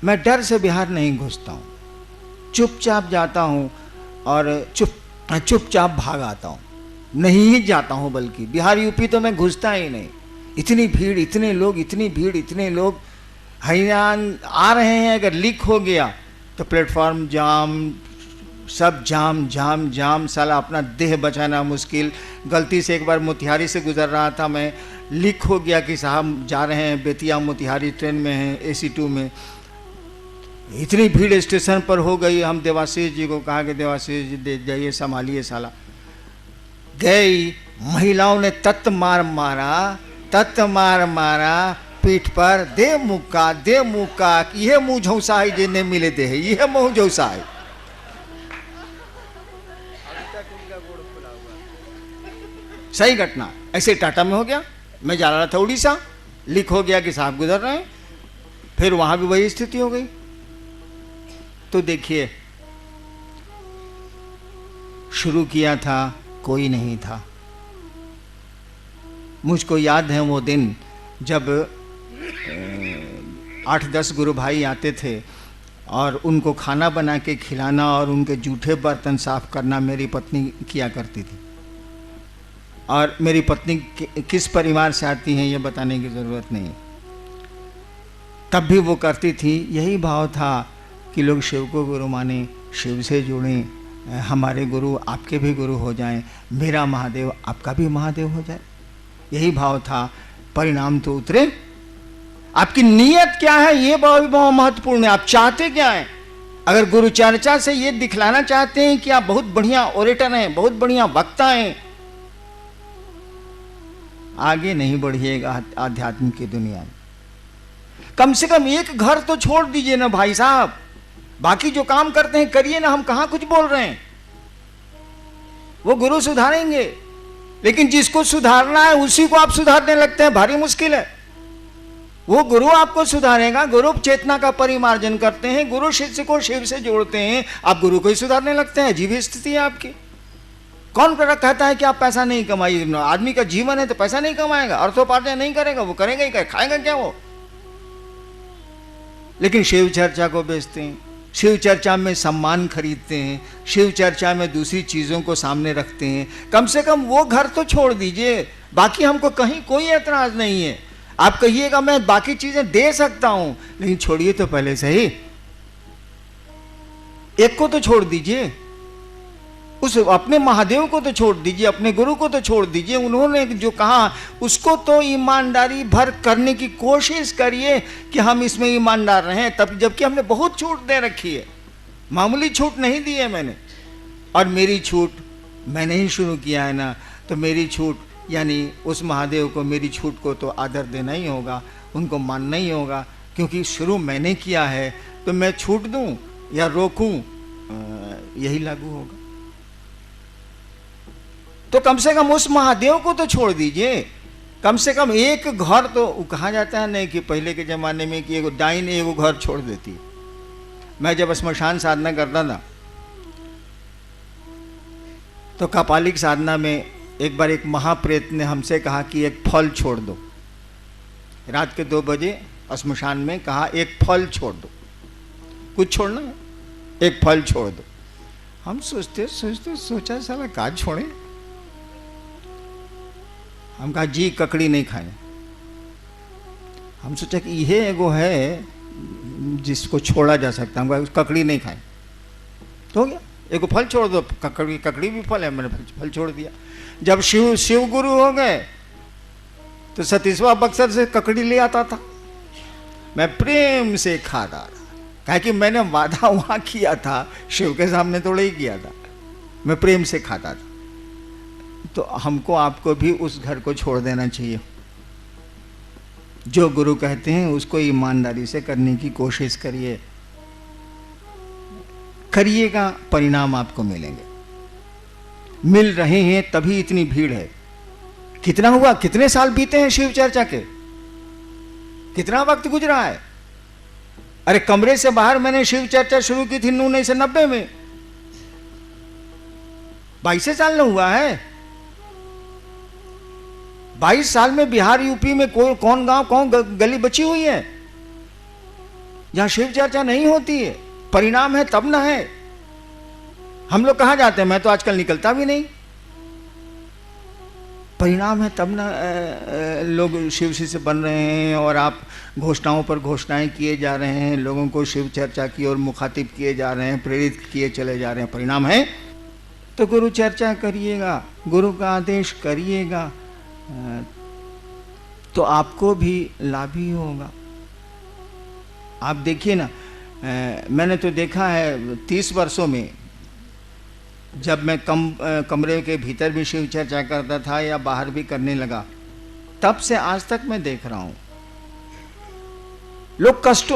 मैं डर से बिहार नहीं घुसता हूँ, चुपचाप जाता हूँ और चुपचाप भाग आता हूँ, नहीं ही जाता हूँ, बल्कि बिहार यूपी तो मैं घुसता ही नहीं। इतनी भीड़, इतने लोग, इतनी भीड़, इतने लोग हैरान आ रहे हैं। अगर लीक हो गया तो प्लेटफॉर्म जाम, सब जाम जाम जाम, साला अपना देह बचाना मुश्किल। गलती से एक बार मोतिहारी से गुजर रहा था मैं, लीक हो गया कि साहब जा रहे हैं बेतिया मोतिहारी, ट्रेन में हैं AC 2 में। इतनी भीड़ स्टेशन पर हो गई, हम देवाशीष जी को कहा कि देवाशीष जी दे जाइए, संभालिए साला। गई, महिलाओं ने तत्त मार मारा पीठ पर, दे मुक्का, यह मुँह झौसा है जिन्हें मिले दे, यह मुँह झौसा है। सही घटना ऐसे टाटा में हो गया। मैं जा रहा था उड़ीसा, लीक हो गया कि साहब गुजर रहे हैं, फिर वहां भी वही स्थिति हो गई। तो देखिए, शुरू किया था, कोई नहीं था। मुझको याद है वो दिन जब 8-10 गुरु भाई आते थे और उनको खाना बना के खिलाना और उनके जूठे बर्तन साफ करना मेरी पत्नी किया करती थी। और मेरी पत्नी किस परिवार से आती हैं ये बताने की ज़रूरत नहीं, तब भी वो करती थी। यही भाव था कि लोग शिव को गुरु माने, शिव से जुड़ें, हमारे गुरु आपके भी गुरु हो जाएं, मेरा महादेव आपका भी महादेव हो जाए, यही भाव था। परिणाम तो उतरे। आपकी नीयत क्या है ये बहुत महत्वपूर्ण है। आप चाहते क्या हैं? अगर गुरु चर्चा से ये दिखलाना चाहते हैं कि आप बहुत बढ़िया ओरेटर हैं, बहुत बढ़िया वक्ता हैं, आगे नहीं बढ़िएगा आध्यात्म की दुनिया में। कम से कम एक घर तो छोड़ दीजिए ना भाई साहब, बाकी जो काम करते हैं करिए ना। हम कहां कुछ बोल रहे हैं, वो गुरु सुधारेंगे, लेकिन जिसको सुधारना है उसी को आप सुधारने लगते हैं, भारी मुश्किल है। वो गुरु आपको सुधारेगा, गुरु चेतना का परिमार्जन करते हैं, गुरु शिष्य को शिव से जोड़ते हैं, आप गुरु को ही सुधारने लगते हैं। अजीब स्थिति है आपकी। कौन कहता है कि आप पैसा नहीं कमाइए? आदमी का जीवन है तो पैसा नहीं कमाएगा, अर्थोपार्जन नहीं करेगा, वो करेगा ही, खाएगा क्या वो? लेकिन शिव चर्चा को बेचते हैं, शिव चर्चा में सम्मान खरीदते हैं, शिव चर्चा में दूसरी चीजों को सामने रखते हैं। कम से कम वो घर तो छोड़ दीजिए। बाकी हमको कहीं कोई एतराज नहीं है। आप कहिएगा मैं बाकी चीजें दे सकता हूं, लेकिन छोड़िए तो पहले से ही एक को तो छोड़ दीजिए, उस अपने महादेव को तो छोड़ दीजिए, अपने गुरु को तो छोड़ दीजिए। उन्होंने जो कहा उसको तो ईमानदारी भर करने की कोशिश करिए कि हम इसमें ईमानदार रहें। तब जबकि हमने बहुत छूट दे रखी है, मामूली छूट नहीं दी है मैंने। और मेरी छूट मैंने ही शुरू किया है ना, तो मेरी छूट यानी उस महादेव को, मेरी छूट को तो आदर देना ही होगा, उनको मानना ही होगा, क्योंकि शुरू मैंने किया है। तो मैं छूट दूं या रोकूं, यही लागू होगा। तो कम से कम उस महादेव को तो छोड़ दीजिए। कम से कम एक घर तो, कहा जाता है नहीं कि पहले के जमाने में कि एगो डाइन एगो घर छोड़ देती। मैं जब श्मशान साधना करता था तो कपालिक साधना में एक बार एक महाप्रेत ने हमसे कहा कि एक फल छोड़ दो। रात के 2 बजे श्मशान में कहा एक फल छोड़ दो, कुछ छोड़ना है, एक फल छोड़ दो। हम सोचते सोचा साला का छोड़े। हम कहा जी ककड़ी नहीं खाए। हम सोचा कि यह एगो है जिसको छोड़ा जा सकता है, ककड़ी नहीं खाए तो हो गया। एगो फल छोड़ दो, ककड़ी भी फल है, मैंने फल छोड़ दिया। जब शिव गुरु हो गए तो सतीशवा बक्सर से ककड़ी ले आता था, मैं प्रेम से खाता था, कहा कि मैंने वादा वहां किया था, शिव के सामने थोड़ा ही किया था, मैं प्रेम से खाता था। तो हमको आपको भी उस घर को छोड़ देना चाहिए। जो गुरु कहते हैं उसको ईमानदारी से करने की कोशिश करिए, करिएगा, परिणाम आपको मिलेंगे। मिल रहे हैं तभी इतनी भीड़ है। कितना हुआ, कितने साल बीते हैं शिव चर्चा के, कितना वक्त गुजरा है। अरे कमरे से बाहर मैंने शिव चर्चा शुरू की थी 1990 में, 22 साल न हुआ है। 22 साल में बिहार यूपी में कौन गांव कौन गली बची हुई है? जहां शिव चर्चा नहीं होती है, परिणाम है तब ना है। हम लोग कहाँ जाते हैं, मैं तो आजकल निकलता भी नहीं। परिणाम है तब ना लोग शिव से बन रहे हैं, और आप घोषणाओं पर घोषणाएं किए जा रहे हैं, लोगों को शिव चर्चा की ओर मुखातिब किए जा रहे हैं, प्रेरित किए चले जा रहे हैं। परिणाम है तो गुरु चर्चा करिएगा, गुरु का आदेश करिएगा, तो आपको भी लाभ ही होगा। आप देखिए ना, मैंने तो देखा है 30 वर्षों में, जब मैं कमरे के भीतर भी शिव चर्चा करता था या बाहर भी करने लगा, तब से आज तक मैं देख रहा हूं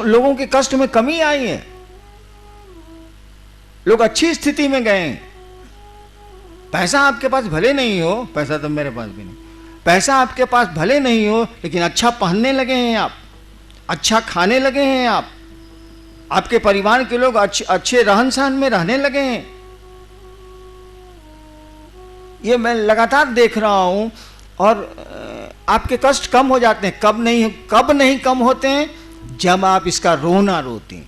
लोगों के कष्ट में कमी आई है, लोग अच्छी स्थिति में गए हैं। पैसा आपके पास भले नहीं हो, पैसा तो मेरे पास भी नहीं, पैसा आपके पास भले नहीं हो, लेकिन अच्छा पहनने लगे हैं आप, अच्छा खाने लगे हैं आप, आपके परिवार के लोग अच्छे रहन सहन में रहने लगे हैं। ये मैं लगातार देख रहा हूं, और आपके कष्ट कम हो जाते हैं। कब नहीं कम होते हैं? जब आप इसका रोना रोते हैं।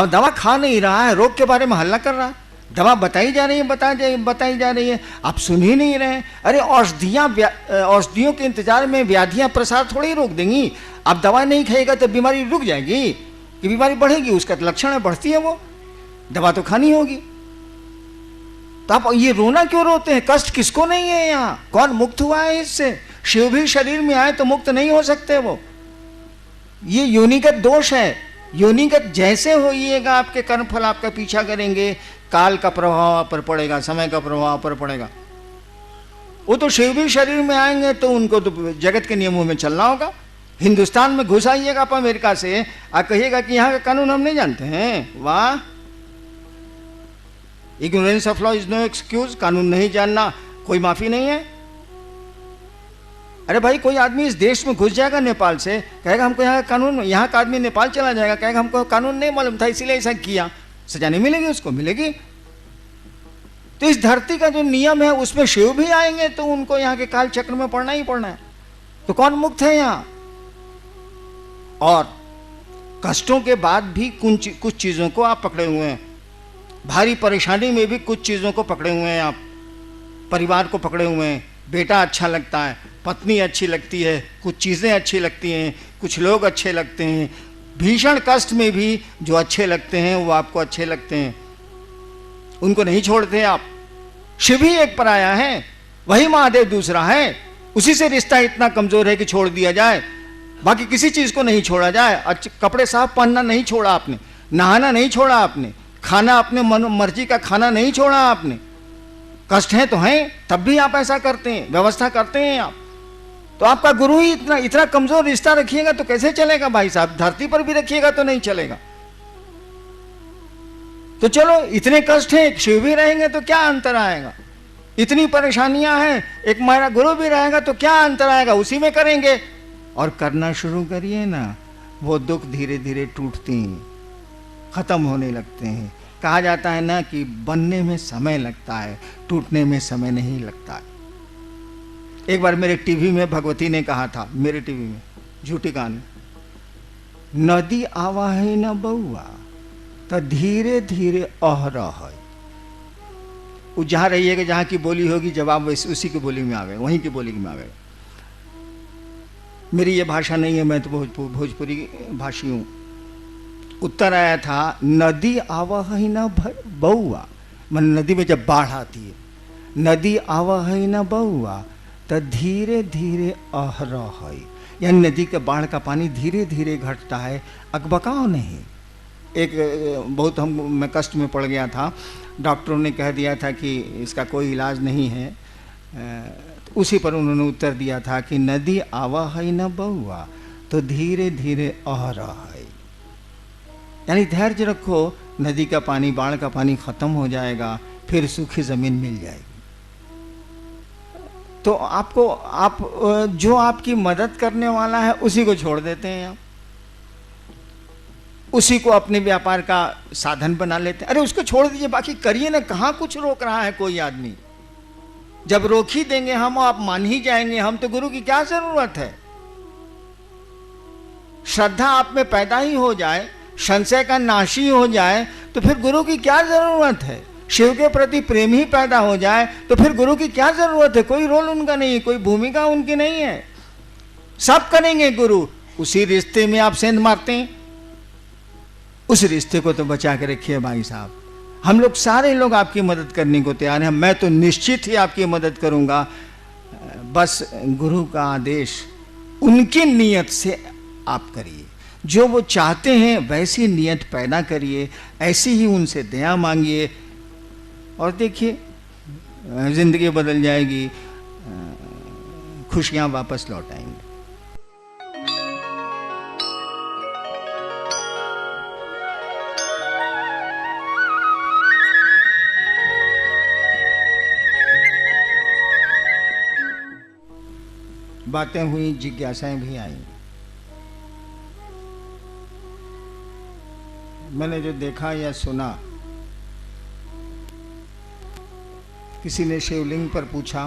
दवा खा नहीं रहा है, रोग के बारे में हल्ला कर रहा है, दवा बताई जा रही है, बताई जा रही है, आप सुन ही नहीं रहे। अरे औषधियों के इंतजार में व्याधियां प्रसार थोड़ी रोक देंगी। आप दवा नहीं खाएगा तो बीमारी रुक जाएगी कि बीमारी बढ़ेगी? उसका लक्षण है बढ़ती है, वो दवा तो खानी होगी। तो आप ये रोना क्यों रोते हैं? कष्ट किसको नहीं है यहाँ? कौन मुक्त हुआ है इससे? शिव भी शरीर में आए तो मुक्त नहीं हो सकते वो। ये योनिगत दोष है। योनिगत जैसे होइएगा, आपके कर्मफल आपका पीछा करेंगे, काल का प्रभाव पर पड़ेगा, समय का प्रभाव पर पड़ेगा। वो तो शिव भी शरीर में आएंगे तो उनको तो जगत के नियमों में चलना होगा। हिंदुस्तान में घुस आइएगा आप अमेरिका से, आप कहिएगा कि यहाँ का कानून हम नहीं जानते हैं। वाह, ignorance of law is no excuse. कानून नहीं जानना कोई माफी नहीं है। अरे भाई, कोई आदमी इस देश में घुस जाएगा नेपाल से, कहेगा हमको यहाँ का कानून, यहाँ का आदमी नेपाल चला जाएगा, कहेगा हमको कानून नहीं मालूम था इसीलिए ऐसा किया, सजा नहीं मिलेगी उसको? मिलेगी। तो इस धरती का जो नियम है उसमें शिव भी आएंगे तो उनको यहाँ के काल चक्र में पड़ना ही पड़ना है। तो कौन मुक्त है यहाँ? और कष्टों के बाद भी कुछ चीजों को आप पकड़े हुए हैं, भारी परेशानी में भी कुछ चीजों को पकड़े हुए हैं आप, परिवार को पकड़े हुए हैं। बेटा अच्छा लगता है, पत्नी अच्छी लगती है, कुछ चीज़ें अच्छी लगती हैं, कुछ लोग अच्छे लगते हैं। भीषण कष्ट में भी जो अच्छे लगते हैं वो आपको अच्छे लगते हैं, उनको नहीं छोड़ते आप। शिव ही एक पराया है, वही महादेव दूसरा है, उसी से रिश्ता इतना कमजोर है कि छोड़ दिया जाए, बाकी किसी चीज को नहीं छोड़ा जाए। अच्छे कपड़े साफ पहनना नहीं छोड़ा आपने, नहाना नहीं छोड़ा आपने, खाना अपने मर्जी का खाना नहीं छोड़ा आपने। कष्ट है तो हैं, तब भी आप ऐसा करते हैं, व्यवस्था करते हैं आप। तो आपका गुरु ही इतना कमजोर रिश्ता रखिएगा तो कैसे चलेगा भाई साहब? धरती पर भी रखिएगा तो नहीं चलेगा। तो चलो, इतने कष्ट हैं, शिव भी रहेंगे तो क्या अंतर आएगा? इतनी परेशानियां हैं, एक हमारा गुरु भी रहेगा तो क्या अंतर आएगा? उसी में करेंगे। और करना शुरू करिए ना, वो दुख धीरे धीरे टूटते हैं, खत्म होने लगते हैं। कहा जाता है ना कि बनने में समय लगता है, टूटने में समय नहीं लगता है। एक बार मेरे टीवी में भगवती ने कहा था, मेरे टीवी में, झूठी कहानी, नदी आवा है न बउआ तो धीरे धीरे अह रहा है। वो जहाँ रहिएगा, जहाँ की बोली होगी, जवाब उसी की बोली में आ गए, वहीं की बोली में आ गए। मेरी ये भाषा नहीं है, मैं तो भोजपुरी भाषी हूँ। उत्तर आया था, नदी आवा है न बउआ, मन नदी में जब बाढ़ आती है, नदी आवा है न बउआ तो धीरे धीरे अह रहा है। यानी नदी के बाढ़ का पानी धीरे धीरे घटता है, अकबकाओ नहीं। एक बहुत मैं कष्ट में पड़ गया था, डॉक्टरों ने कह दिया था कि इसका कोई इलाज नहीं है। उसी पर उन्होंने उत्तर दिया था कि नदी आवा है न बउआ तो धीरे धीरे अह रहा है। यानी धैर्य रखो, नदी का पानी, बाढ़ का पानी खत्म हो जाएगा, फिर सूखी जमीन मिल जाएगी। तो आप जो आपकी मदद करने वाला है उसी को छोड़ देते हैं आप, उसी को अपने व्यापार का साधन बना लेते हैं। अरे उसको छोड़ दीजिए, बाकी करिए ना, कहाँ कुछ रोक रहा है कोई आदमी? जब रोक ही देंगे हम, आप मान ही जाएंगे हम, तो गुरु की क्या जरूरत है? श्रद्धा आप में पैदा ही हो जाए, संशय का नाश ही हो जाए, तो फिर गुरु की क्या जरूरत है? शिव के प्रति प्रेम ही पैदा हो जाए तो फिर गुरु की क्या जरूरत है? कोई रोल उनका नहीं है, कोई भूमिका उनकी नहीं है, सब करेंगे गुरु। उसी रिश्ते में आप सेंध मारते हैं, उस रिश्ते को तो बचा के रखिए भाई साहब। हम लोग सारे लोग आपकी मदद करने को तैयार हैं, मैं तो निश्चित ही आपकी मदद करूंगा। बस गुरु का आदेश उनकी नियत से आप करिए, जो वो चाहते हैं वैसी नियत पैदा करिए, ऐसी ही उनसे दया मांगिए, और देखिए जिंदगी बदल जाएगी, खुशियां वापस लौट आएंगी। बातें हुई, जिज्ञासाएं भी आई। मैंने जो देखा या सुना, किसी ने शिवलिंग पर पूछा,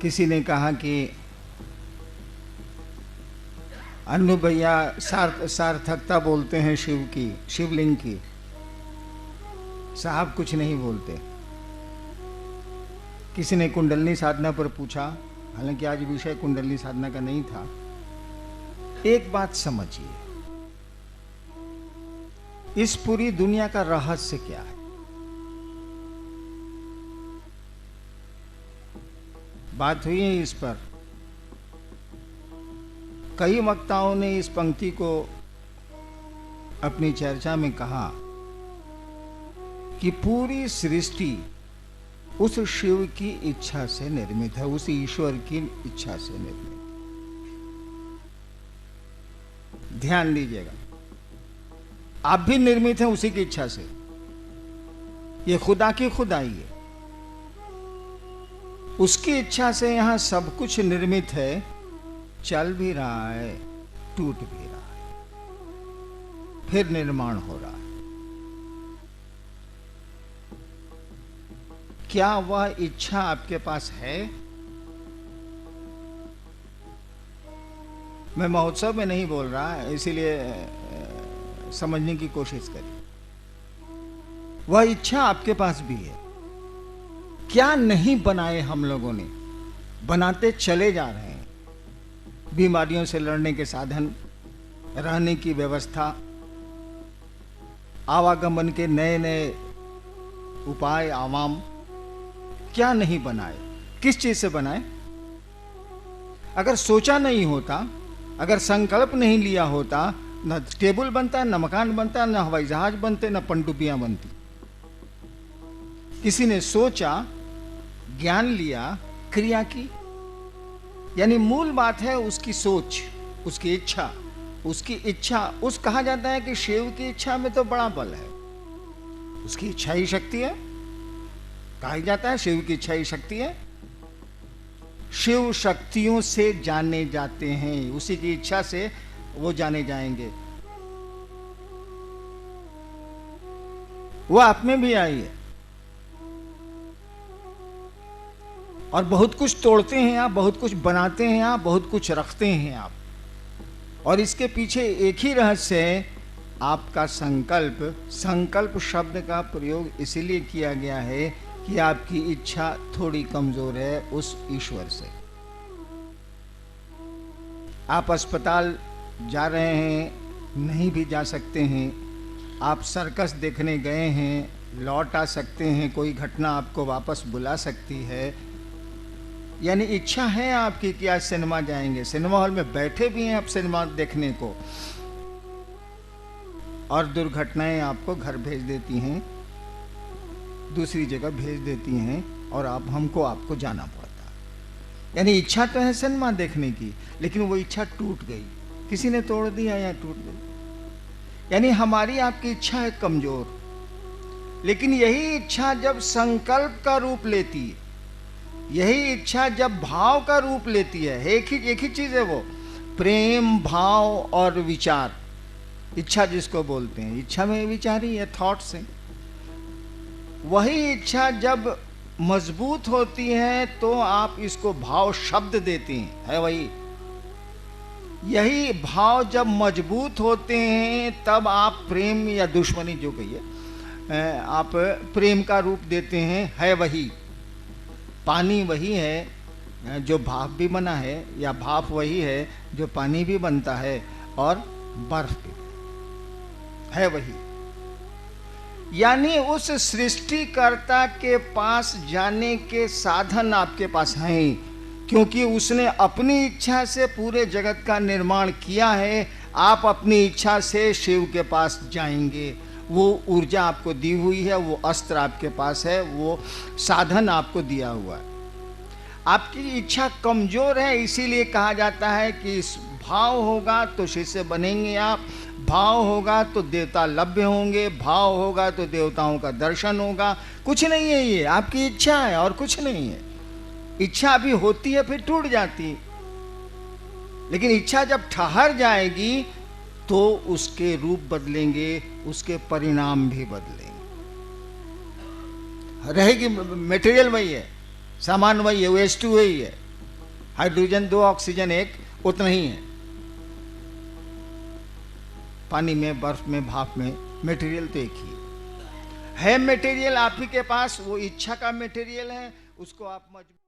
किसी ने कहा कि अन्नू भैया सार्थकता बोलते हैं शिव की, शिवलिंग की, साहब कुछ नहीं बोलते। किसी ने कुंडलनी साधना पर पूछा, हालांकि आज विषय कुंडलनी साधना का नहीं था। एक बात समझिए, इस पूरी दुनिया का रहस्य क्या है? बात हुई है इस पर। कई वक्ताओं ने इस पंक्ति को अपनी चर्चा में कहा कि पूरी सृष्टि उस शिव की इच्छा से निर्मित है, उस ईश्वर की इच्छा से निर्मित। ध्यान दीजिएगा, आप भी निर्मित हैं उसी की इच्छा से। ये खुदा की खुदाई है, उसकी इच्छा से यहां सब कुछ निर्मित है, चल भी रहा है, टूट भी रहा है, फिर निर्माण हो रहा है। क्या वह इच्छा आपके पास है? मैं महोत्सव में नहीं बोल रहा, इसीलिए समझने की कोशिश करिए। वह इच्छा आपके पास भी है। क्या नहीं बनाए हम लोगों ने, बनाते चले जा रहे हैं। बीमारियों से लड़ने के साधन, रहने की व्यवस्था, आवागमन के नए नए उपाय, आवाम, क्या नहीं बनाए? किस चीज से बनाए? अगर सोचा नहीं होता, अगर संकल्प नहीं लिया होता, न टेबल बनता, न मकान बनता, न हवाई जहाज बनते, न पनडुब्बियां बनती। किसी ने सोचा, ज्ञान लिया, क्रिया की, यानी मूल बात है उसकी सोच, उसकी इच्छा। उसकी इच्छा, उस कहा जाता है कि शिव की इच्छा में तो बड़ा बल है, उसकी इच्छा ही शक्ति है। कहा जाता है शिव की इच्छा ही शक्ति है। शिव शक्तियों से जाने जाते हैं, उसी की इच्छा से वो जाने जाएंगे। वो आप में भी आई है, और बहुत कुछ तोड़ते हैं आप, बहुत कुछ बनाते हैं आप, बहुत कुछ रखते हैं आप, और इसके पीछे एक ही रहस्य है, आपका संकल्प। संकल्प शब्द का प्रयोग इसीलिए किया गया है कि आपकी इच्छा थोड़ी कमजोर है उस ईश्वर से। आप अस्पताल जा रहे हैं, नहीं भी जा सकते हैं, आप सर्कस देखने गए हैं, लौट आ सकते हैं, कोई घटना आपको वापस बुला सकती है, यानी इच्छा है आपकी कि आज सिनेमा जाएंगे, सिनेमा हॉल में बैठे भी हैं आप सिनेमा देखने को, और दुर्घटनाएं आपको घर भेज देती हैं, दूसरी जगह भेज देती हैं, और आपको जाना पड़ता। यानी इच्छा तो है सिनेमा देखने की, लेकिन वो इच्छा टूट गई, किसी ने तोड़ दिया या टूट गई। यानी हमारी आपकी इच्छा है कमजोर, लेकिन यही इच्छा जब संकल्प का रूप लेती है, यही इच्छा जब भाव का रूप लेती है, एक ही चीज है वो, प्रेम, भाव और विचार। इच्छा जिसको बोलते हैं, इच्छा में विचार ही है, थॉट्स है। वही इच्छा जब मजबूत होती है तो आप इसको भाव शब्द देती हैं, है वही। यही भाव जब मजबूत होते हैं तब आप प्रेम या दुश्मनी जो कहिए, आप प्रेम का रूप देते हैं। है वही पानी, वही है जो भाप भी बना है, या भाप वही है जो पानी भी बनता है और बर्फ भी है वही। यानी उस सृष्टिकर्ता के पास जाने के साधन आपके पास हैं, क्योंकि उसने अपनी इच्छा से पूरे जगत का निर्माण किया है। आप अपनी इच्छा से शिव के पास जाएंगे। वो ऊर्जा आपको दी हुई है, वो अस्त्र आपके पास है, वो साधन आपको दिया हुआ है। आपकी इच्छा कमजोर है, इसीलिए कहा जाता है कि इस भाव होगा तो शिष्य बनेंगे आप, भाव होगा तो देवता लभ्य होंगे, भाव होगा तो देवताओं का दर्शन होगा। कुछ नहीं है, ये आपकी इच्छा है और कुछ नहीं है। इच्छा अभी होती है फिर टूट जाती है, लेकिन इच्छा जब ठहर जाएगी तो उसके रूप बदलेंगे, उसके परिणाम भी बदलेंगे। रहेगी मटेरियल वही है, सामान वही है, वेस्ट वही है, हाइड्रोजन 2 ऑक्सीजन 1 उतना ही है। पानी में, बर्फ में, भाप में मटेरियल तो एक ही है। मटेरियल आप ही के पास, वो इच्छा का मटेरियल है, उसको आप मजबूत